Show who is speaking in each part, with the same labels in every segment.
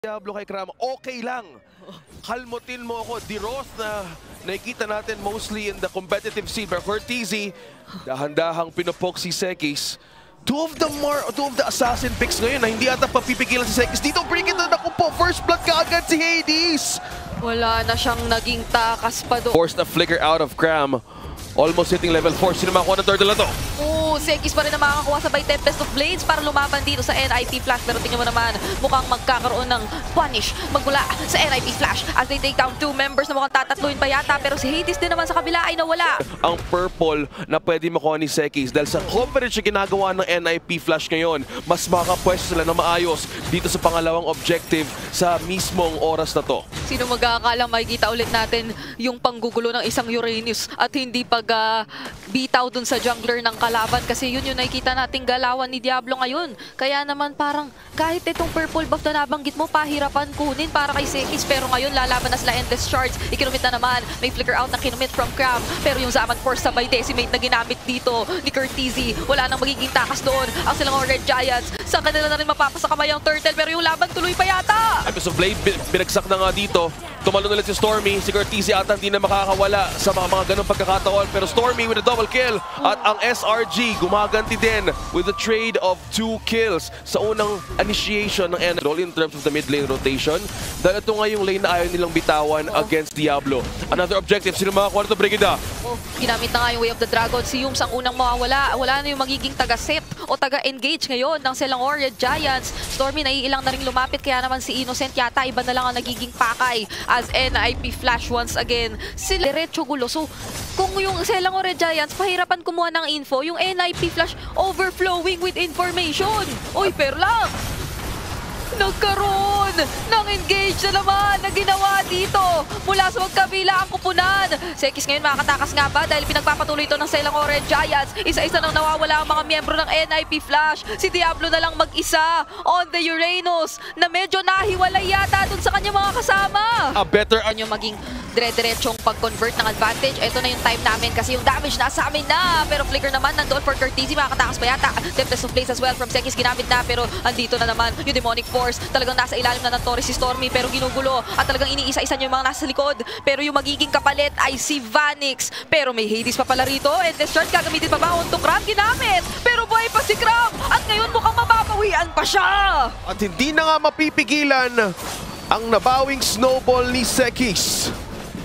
Speaker 1: Diablo kay Cram, okay lang. Kalmutin mo ako. Diros na nakikita natin mostly in the competitive scene. Pero Cortese, dahan-dahang pinupok si Sekis. Two of the assassin picks ngayon na hindi ata papipigilan si Sekis. Dito, bring it na po. First blood kaagad si Hades.
Speaker 2: Wala na siyang naging takas pa doon.
Speaker 1: Forced a flicker out of Cram. Almost hitting level 4. Sino makakuha ng turtle na to?
Speaker 2: Sekis pa rin na makakakuha sabay Tempest of Blades para lumaban dito sa NIP Flash. Pero tingnan mo naman, mukhang magkakaroon ng punish magmula sa NIP Flash as they take down 2 members na mukhang tatatluin pa yata. Pero si Hades din naman sa kabila ay nawala.
Speaker 1: Ang purple na pwede makuha ni Sekis dahil sa coverage na ginagawa ng NIP Flash ngayon, mas makakapwesto sila na maayos dito sa pangalawang objective sa mismong oras na to.
Speaker 2: Sino magkakalang makikita ulit natin yung panggugulo ng isang Uranus at hindi bitaw dun sa jungler ng kalaban kasi yun yung nakikita nating galawan ni Diablo ngayon. Kaya naman parang kahit itong purple buff na nabanggit mo, pahirapan kunin para kay Sekis. Pero ngayon lalaban na sila Endless Shards. Ikinumit na naman. May flicker out na kinumit from Cram. Pero yung Zaman Force sabay decimate na ginamit dito ni Cortese. Wala nang magiging takas doon. Ang silang Red Giants. Sa kanila na rin mapapasa kamay ang Turtle. Pero yung laban tuloy pa yata.
Speaker 1: Tempest of Blade, binagsak na nga dito. Tumalon ulit si Stormy. Si Cortese ata hindi na makakawala sa mga ganong pagkakataon. Pero Stormy with a double kill. At ang SRG gumaganti din with a trade of 2 kills sa unang initiation ng NRL in terms of the mid lane rotation. Dahil ito nga yung lane na ayaw nilang bitawan against Diablo. Another objective. Sino makakuha nito, Brigida?
Speaker 2: Ginamit na nga yung Way of the Dragon. Si Yums ang unang mawawala. Wala na yung magiging taga-set o taga-engage ngayon ng Selangor Red Giants. Stormy naiilang na rin lumapit. Kaya naman si Innocent yata iba na lang ang nagiging pakay as NIP Flash once again. Sila diretso gulo. So kung yung Selangor Red Giants pahirapan kumuha ng info, yung NIP Flash overflowing with information. Uy, pero lang! Nagkaroon ng engage na naman na ginawa dito mula sa magkabila ang kupunan. Sekis ngayon makakatakas nga ba dahil pinagpapatuloy ito ng Selangor Red Giants. Isa-isa nang nawawala ang mga miyembro ng NIP Flash. Si Diablo na lang mag-isa on the Uranus na medyo nahiwalay yata dun sa kanyang mga kasama.
Speaker 1: A better
Speaker 2: Ano yung maging dire-diretsong pag-convert ng advantage. Ito na yung time namin kasi yung damage nasa amin na. Pero flicker naman nandoon for Cortese. Makakatakas pa yata. Tempest of Blades as well from Sekis ginamit na. Pero andito na naman yung Demonic Force. Talagang nasa ilalim na ng Torres si Stormy pero ginugulo. At talagang iniisa-isa niyo yung mga nasa likod. Pero yung magiging kapalit ay si Vanix. Pero may Hades pa pala rito. And this shot gagamitin pa ba? Untong Cram ginamit. Pero buhay pa si Cram. At ngayon mukhang mapapawian pa siya.
Speaker 1: At hindi na nga mapipigilan ang nabawing snowball ni Sekis.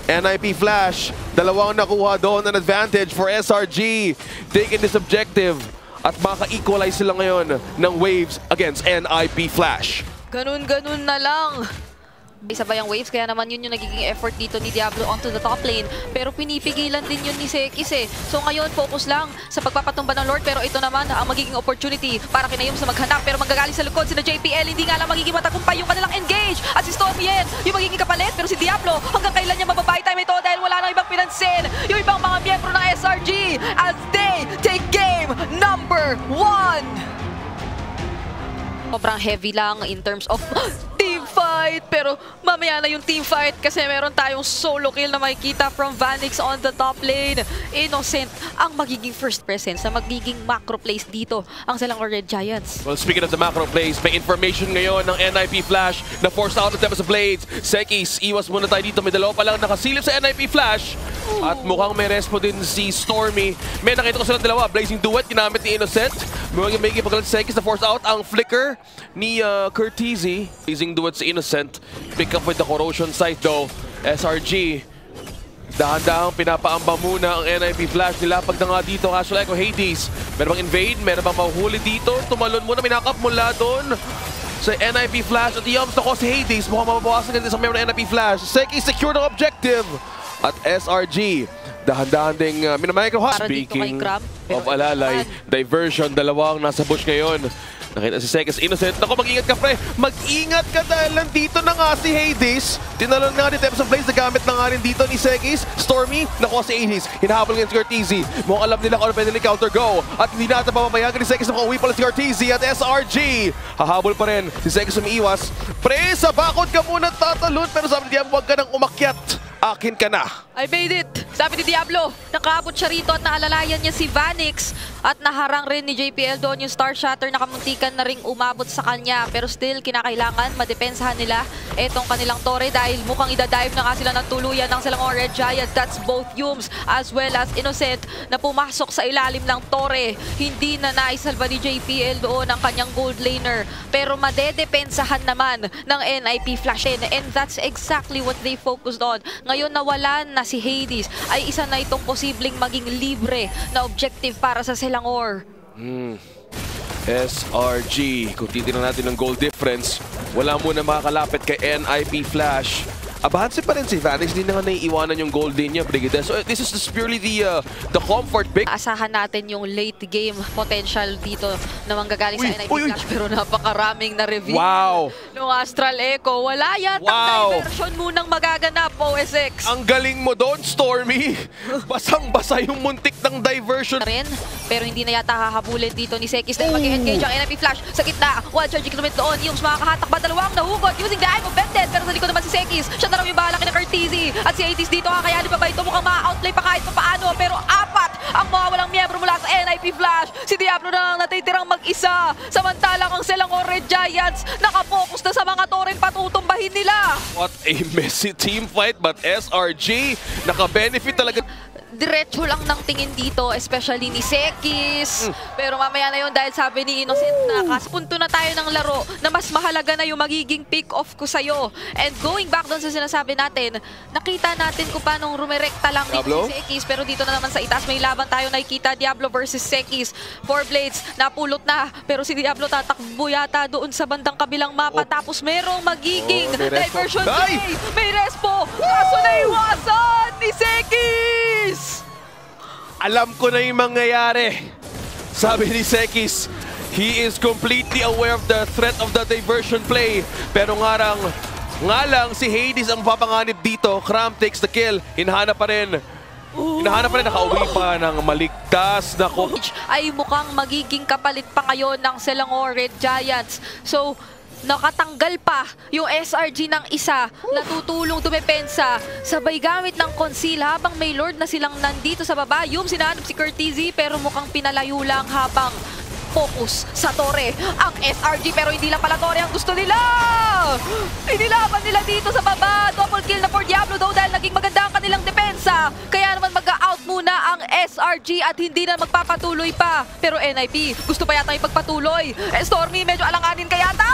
Speaker 1: NIP Flash, dalawang nakuha doon an advantage for SRG. Taking this objective at maka-equalize sila ngayon ng waves against NIP Flash.
Speaker 2: Ganun-ganun na lang. Sabay ang waves, kaya naman yun yung nagiging effort dito ni Diablo onto the top lane. Pero pinipigilan din yun ni Sekis eh. So ngayon, focus lang sa pagpapatumba ng Lord. Pero ito naman ang magiging opportunity para kinayom sa maghanap. Pero manggagaling sa likod sina JPL, hindi nga lang magiging matagumpay yung kanilang engage. At si Stormy yung magiging kapalit. Pero si Diablo, hanggang kailan niya mababay time ito dahil wala nang ibang pinansin. Yung ibang mga miyembro ng SRG as they take game number 1. Sobrang heavy lang in terms of team fight. Pero mamaya na yung team fight kasi meron tayong solo kill na makikita from Vanix on the top lane. Innocent ang magiging first presence na magiging macro plays dito ang Selangor Red Giants.
Speaker 1: Well, speaking of the macro plays, may information ngayon ng NIP Flash na forced out of Tempest of Blades. Sekis, iwas muna tayo dito. May dalawa pa lang nakasilip sa NIP Flash. At mukhang may respo din si Stormy. May nakita ko silang dalawa. Blazing Duet, ginamit ni Innocent. May ipagalit si Sekis na forced out ang flicker ni Cortese. Blazing Duet si Innocent. Pick up with the corrosion site though. SRG. Dahan-dahang pinapaamba muna ang NIP Flash. Nilapag na nga dito. Casual Echo Hades. Meron bang invade? Meron bang mahuhuli dito? Tumalon muna. Minakap mula doon sa NIP Flash. At Yums na ko si Hades. Mukhang mababawasan din sa member ng NIP Flash. Seki secure ng objective. At SRG. Dahan-dahan ding minamicrohot. Speaking of alalay, diversion. Dalawang nasa bush ngayon. Nakita si Sekis Innocent. Naku, mag-ingat ka pre. Mag-ingat ka dahil nandito na nga si Hades. Tinalon nga ni Tempest of Blades. Nagamit na nga rin dito ni Sekis. Stormy, nakuha si Hades. Hinahabol ngayon si Cortese. Mukhang alam nila kung ano pwede nila counter go. At hindi natin papapayagan ni Sekis. Nakuha pala si Cortese at SRG. Hahabol pa rin. Si Sekis umiiwas. Pre, sa bakod ka muna tatalon. Pero sabi niya, huwag ka nang umakyat. akin ka na.
Speaker 2: I made it! Sabi ni Diablo, nakaabot siya rito at naalalayan niya si Vanix at naharang rin ni JPL doon yung Star Shatter, nakamuntikan na ring umabot sa kanya pero still kinakailangan madepensahan nila etong kanilang Torre dahil mukhang idadive na nga sila ng tuluyan ng Selangor Red Giants. That's both Yums as well as Innocent na pumasok sa ilalim ng Torre. Hindi na naisalba ni JPL doon ang kanyang gold laner pero madedepensahan naman ng NIP Flash and that's exactly what they focused on. Ngayon nawalan na si Hades ay isa na itong posibleng maging libre na objective para sa Selangor.
Speaker 1: SRG, kung titignan natin ng goal difference, wala muna makakalapit kay NIP Flash. Abahansin pa rin si Vanix, hindi na nga naiiwanan yung gold din niya, Brigida. So this is just purely the comfort pick.
Speaker 2: Asahan natin yung late game potential dito na manggagaling sa NIP Flash pero napakaraming na reveal.
Speaker 1: Wow!
Speaker 2: Nung Astral Echo, wala yatang diversion munang magaganap, OSX.
Speaker 1: Ang galing mo doon, Stormy! Basang-basa yung muntik ng diversion.
Speaker 2: Pero hindi na yata hahabulin dito ni Sekis dahil mag-engage ang NIP Flash sa gitna. Wild Charge equipment doon, yung makakahatak ba dalawang nahugot using the Eye of Vended pero sa likod naman si Sekis. Siya na raw yung bahala kina Curtizi at si Hades dito kakayanin pa ba ito? Mukhang ma-outplay pa kahit pa paano pero apat ang mawawalang miyembro mula sa NIP Flash. Si Diablo na lang natitirang mag-isa samantalang ang Selangor Red Giants nakapokus na sa mga toreng patutumbahin nila.
Speaker 1: What a messy team fight but SRG naka-benefit talaga.
Speaker 2: Diretso lang ng tingin dito, especially ni Sekis. Pero mamaya na yun dahil sabi ni Innocent na kaspunto na tayo ng laro na mas mahalaga na yung magiging pick-off ko sa'yo. And going back doon sa sinasabi natin, nakita natin kung paano rumirekta lang ni Sekis. Pero dito na naman sa itaas, may laban tayo nakikita. Diablo versus Sekis. 4 blades, napulot na. Pero si Diablo tatakbo yata doon sa bandang kabilang mapa. Tapos merong magiging diversion play. May respo. Kaso naiwasan ni Sekis.
Speaker 1: Alam ko na yung mangyayari. Sabi ni Sekis, he is completely aware of the threat of the diversion play. Pero nga lang si Hades ang papanganib dito. Cram takes the kill. Hinahanap pa rin. Nakauwi pa ng maligtas na coach.
Speaker 2: Ay mukhang magiging kapalit pa ngayon ng Selangor Red Giants. So, nakatanggal pa yung SRG ng isa, natutulong dumepensa, sabay gamit ng conceal habang may Lord na silang nandito sa baba. Yung sinanap si Curtizi pero mukhang pinalayo lang habang focus sa Torre ang SRG pero hindi lang pala Torre ang gusto nila. Inilaban nila dito sa baba. Double kill na for Diablo daw dahil naging maganda ang kanilang depensa. Kaya naman mag-out muna ang SRG at hindi na magpapatuloy pa. Pero NIP, gusto pa yata ipagpatuloy. Stormy, medyo alanganin ka yata.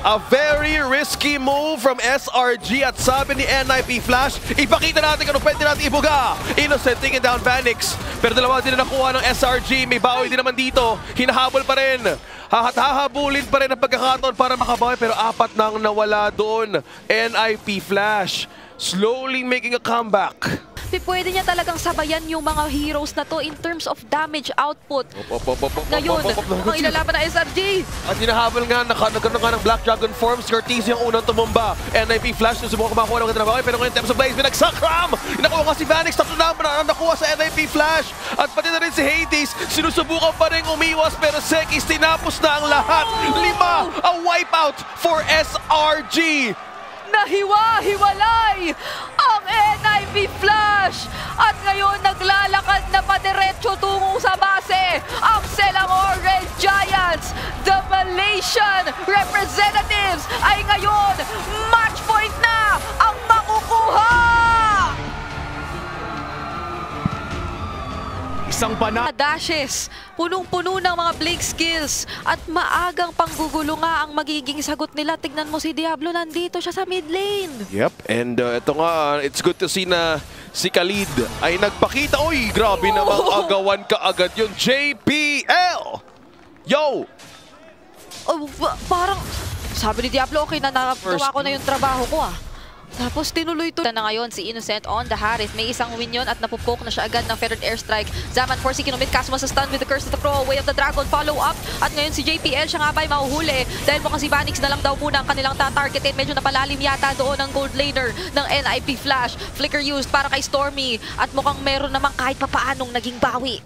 Speaker 1: A very risky move from SRG at sabi ni NIP Flash, ipakita natin kung pwede natin ibuga. Innocent taking down Vanix. Pero dalawa din na nakuha ng SRG. May bawi din naman dito. Hinahabol pa rin. Hahabulin pa rin ang pagkakataon para makabawi. Pero apat nang nawala doon. NIP Flash slowly making a comeback.
Speaker 2: Pwede niya talagang sabayan yung mga heroes na to in terms of damage output. Ngayon, ang ilalaban na SRG.
Speaker 1: At hinahabol nga, nagkaroon nga ng Black Dragon forms. Curtiz yung unang tumumba. NIP Flash na subukan kumakuha ng trabaho. Pero ngayon, Temps of Blaze, pinagsakram! Nakuha nga si Vanix, tatlo na nakuha sa NIP Flash. At pati na rin si Hades, sinusubukan pa rin umiwas. Pero Sekis, tinapos na ang lahat. 5, a wipeout for SRG.
Speaker 2: Nahiwa-hiwalay ang NIP Flash at ngayon naglalakad na padiretso tungo sa base ang Selangor Red Giants. The Malaysian representatives ay ngayon match point na ang makukuha.
Speaker 1: Isang
Speaker 2: dashes, punong-puno ng mga blink skills at maagang panggugulo nga ang magiging sagot nila. Tignan mo si Diablo, nandito siya sa mid lane.
Speaker 1: Yep, and ito nga, it's good to see na si Khalid ay nagpakita. Uy, grabe namang agawan ka agad yun. JPL! Yo!
Speaker 2: Parang, sabi ni Diablo, okay na nagawa ko na yung trabaho ko Tapos tinuloy to na ngayon si Innocent on the Harith. May isang win yun at napupoke na siya agad ng Feathered Airstrike. Zaman Forsi kinumit Cosmo sa stun with the Curse of the Crow. Way of the Dragon follow up. At ngayon si JPL siya nga ba'y mahuhuli. Dahil mukhang si Vanix na lang daw muna ang kanilang tatargetin. Medyo napalalim yata doon ang gold laner ng NIP Flash. Flicker used para kay Stormy. At mukhang meron namang kahit papaanong naging bawi.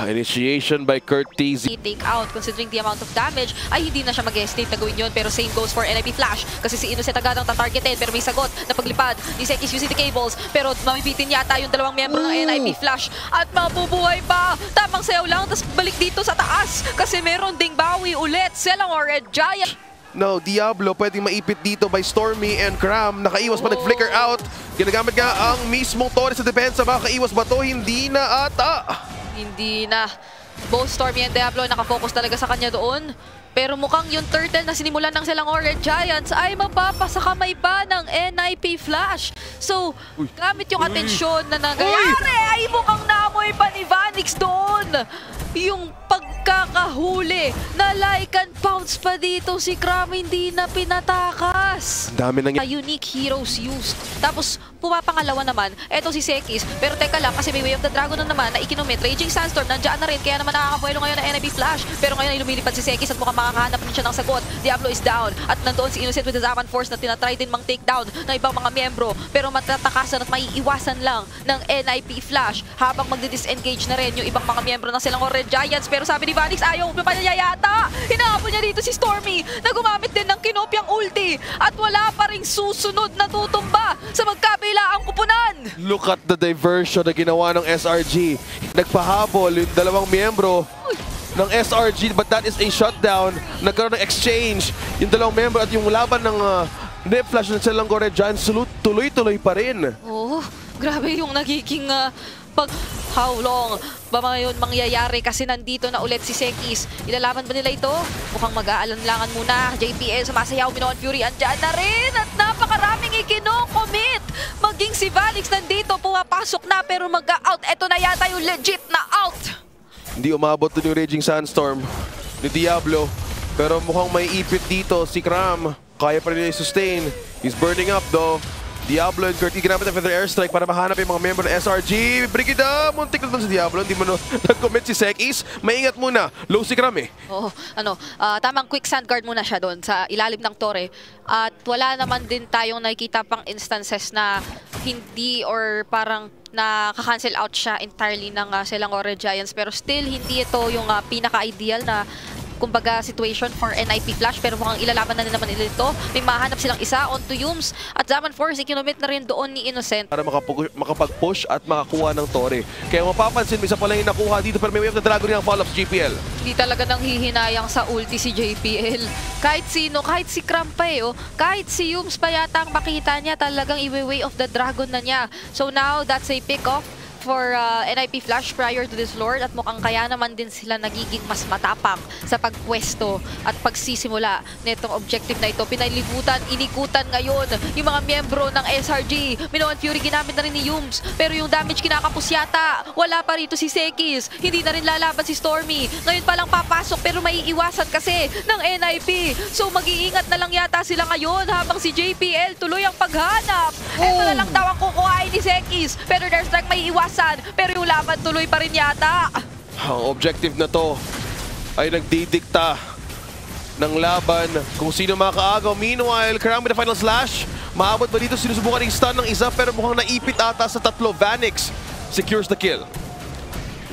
Speaker 1: Initiation by Curtiz.
Speaker 2: Take out considering the amount of damage ay hindi na siya mag-hesitate na gawin yun. Pero same goes for NIP Flash. Kasi si Innocent agad ang tatargetin. Pero may sagot na paglipad ni Sekis using the cables. Pero mamibitin yata yung dalawang miyembro ng NIP Flash. At mabubuhay pa. Tamang sayaw lang, tapos balik dito sa taas. Kasi meron ding bawi ulit. Selangor Red Giant.
Speaker 1: No, Diablo pwedeng maipit dito by Stormy and Cram. Nakaiwas pa, nag-flicker out. Ginagamit nga ang mismong Torres sa depensa. Makakaiwas ba to? Hindi na ata.
Speaker 2: Hindi na. Both Stormy and Diablo nakafocus talaga sa kanya doon. Pero mukhang yung turtle na sinimulan ng Selangor Red Giants ay mapapasakamay pa ng NIP Flash. So, gamit yung atensyon na nangyayari ay mukhang naamoy pa ni Vanix doon. Yung pagkakahuli na like and pounce pa dito si Cram hindi na pinatakas.
Speaker 1: Dami nang
Speaker 2: Unique heroes used. Tapos pumapangalawa naman, eto si Sekis. Pero teka lang, kasi may Way of the Dragon na naman na ikinomit. Raging Sandstorm, nandiyan na rin. Kaya naman nakakabuelo ngayon ng NIP Flash. Pero ngayon ay lumilipad si Sekis at mukhang makakahanap rin siya ng sagot. Diablo is down. At nandoon si Innocent with the Zaman Force na tinatry din mang takedown ng ibang mga miyembro. Pero matatakasan at maiiwasan lang ng NIP Flash habang magdi-disengage na rin yung ibang mga miyembro ng Selangor Red Giants. Pero sabi ni Vanix, ayaw pa niya yata. Hinahabol niya dito si Stormy na gumamit din ng kinopyang ulti. At wala pa ring susunod na tutumba sa magkabilaang kupunan.
Speaker 1: Look at the diversion na ginawa ng SRG. Nagpahabol yung dalawang miyembro ng SRG, but that is a shutdown. Nagkaroon ng exchange. Yung dalawang miyembro at yung laban ng NIP Flash ng Selangor Red Giants tuloy-tuloy pa rin.
Speaker 2: Oh, grabe yung nagiging how long ba ngayon mangyayari kasi nandito na ulit si Sekis. Ilalaban ba nila ito? Mukhang mag-aalanlangan muna. JPL sumasayaw, Minoan Fury andyan na rin at napakaraming ikinocommit. Maging si Vanix nandito, pumapasok na pero mag-out. Ito na yata yung legit na out.
Speaker 1: Hindi umabot din yung Raging Sandstorm ni Diablo. Pero mukhang may ipit dito si Cram. Kaya pa rin niya i-sustain. He's burning up though. Diablo and Curti ginamit ng Feather Airstrike para mahanap yung mga member ng SRG. Brigida! Muntik na si Diablo. Hindi mo nag-commit si Sekis. Maingat muna. Low si Cram eh.
Speaker 2: Oo, tamang quick sand guard muna siya doon sa ilalim ng tore. At wala naman din tayong nakikita pang instances na hindi or parang nakaka-cancel out siya entirely ng Selangor Red Giants. Pero still, hindi ito yung pinaka-ideal na kumbaga situation for NIP Flash, pero mukhang ilalaban na naman nila ito. May mahanap silang isa onto Yums at Zaman Force ikinomit na rin doon ni Innocent
Speaker 1: para makapag-push at makakuha ng Tore. Kaya mapapansin, may isa pala yung nakuha dito pero may Way of the Dragon rin ang follow-up sa JPL.
Speaker 2: Hindi talaga nang hihinayang sa ulti si JPL. Kahit sino, kahit si Cram pa kahit si Yums pa yata ang makita niya, talagang i-Way of the Dragon na niya. So now, that's a pick-off for NIP Flash prior to this Lord at mukhang kaya naman din sila nagiging mas matapang sa pagpwesto at pagsisimula nitong objective na ito. Pinalibutan, inikutan ngayon yung mga miyembro ng SRG. Minoan Fury ginamit na rin ni Yums pero yung damage kinakapos yata. Wala pa rito si Sekis. Hindi na rin lalaban si Stormy. Ngayon pa lang papasok pero may iwasan kasi ng NIP. So mag-iingat na lang yata sila ngayon habang si JPL tuloy ang paghanap. Ito na lang daw ang kukuhain ni Sekis pero there's like may iwasan. Pero yung laban tuloy pa rin yata.
Speaker 1: Ang objective na to ay nagdidikta ng laban kung sino makakaagaw. Meanwhile, Cram with the final slash. Maabot ba dito? Sinusubukan ng stun ng isa pero mukhang naipit ata sa tatlo. Vanix secures the kill.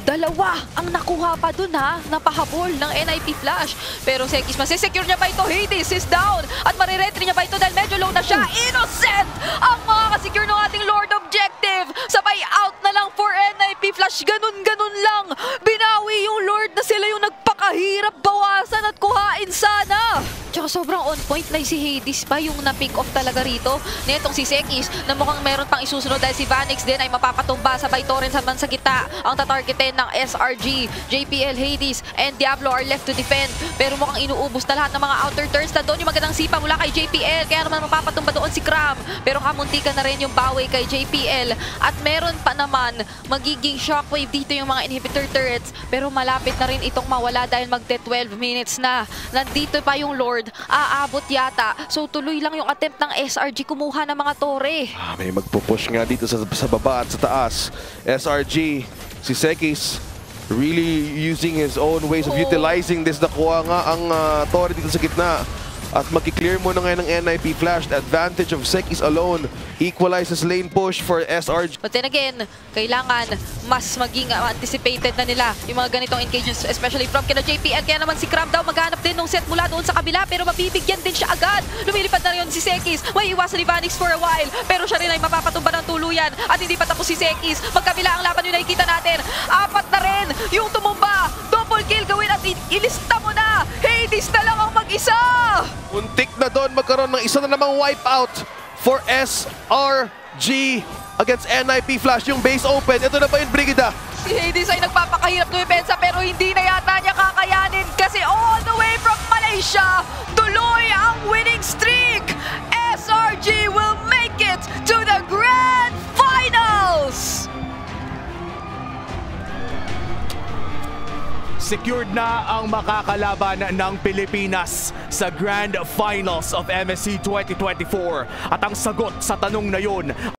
Speaker 2: Dalawa ang nakuha pa dun napahabol ng NIP Flash. Pero Sekis, masisecure niya ba ito? Hades is down. At mariretry niya ba ito dahil medyo low na siya? Innocent ang makakasecure ng ating Lord Objective. Sabay out na lang for NIP Flash. Ganun-ganun lang. Binawi yung Lord na sila yung nagpakahirap bawasan at kuhain sana. Tsaka sobrang on point na si Hades pa yung na-pick off talaga rito. Netong si Sekis na mukhang meron pang isusunod dahil si Vanix din ay mapapatumba. Sabay Torrens naman sa gitna ang tatargetin ng SRG. JPL, Hades, and Diablo are left to defend. Pero mukhang inuubos na lahat ng mga outer turns na doon yung magandang sipa mula kay JPL. Kaya naman mapapatumba doon si Cram. Pero kamuntikan na rin yung bawi kay JPL. At meron pa naman magiging shockwave dito yung mga inhibitor turrets. Pero malapit na rin itong mawala dahil magte-12 minutes na. Nandito pa yung Lord. Aabot yata. So tuloy lang yung attempt ng SRG kumuha ng mga tore.
Speaker 1: May magpupush nga dito sa baba at sa taas. SRG, si Sekis really using his own ways of utilizing this. Nakuha nga ang Tore dito sa gitna. At magki-clear muna ngayon ng NIP Flash. The advantage of Sekis alone equalizes lane push for SRG.
Speaker 2: But then again, kailangan mas maging anticipated na nila yung mga ganitong engagements, especially from kina JPN. Kaya naman si Cram daw maghanap din ng set mula doon sa kabila, pero mabibigyan din siya agad. Lumilipad na rin si Sekis. May iwasan ni Vanix for a while, pero siya rin ay mapapatumba ng tuluyan. At hindi pa tapos si Sekis. Magkabila ang laban yung nakikita natin. 4 na rin yung tumumba. Double kill gawin at ilista mo na. Hades na lang ang mag-isa.
Speaker 1: Muntik na doon magkaroon ng isa na namang wipeout for SRG against NIP Flash. Yung base open. Ito na ba yung Brigida?
Speaker 2: Si Hades ay nagpapakahirap dumepensa pero hindi na yata niya kakayanin kasi all the way from Malaysia, tuloy ang winning streak! SRG will make it to the Grand Finals!
Speaker 3: Secured na ang makakalaban ng Pilipinas sa Grand Finals of MSC 2024. At ang sagot sa tanong na yun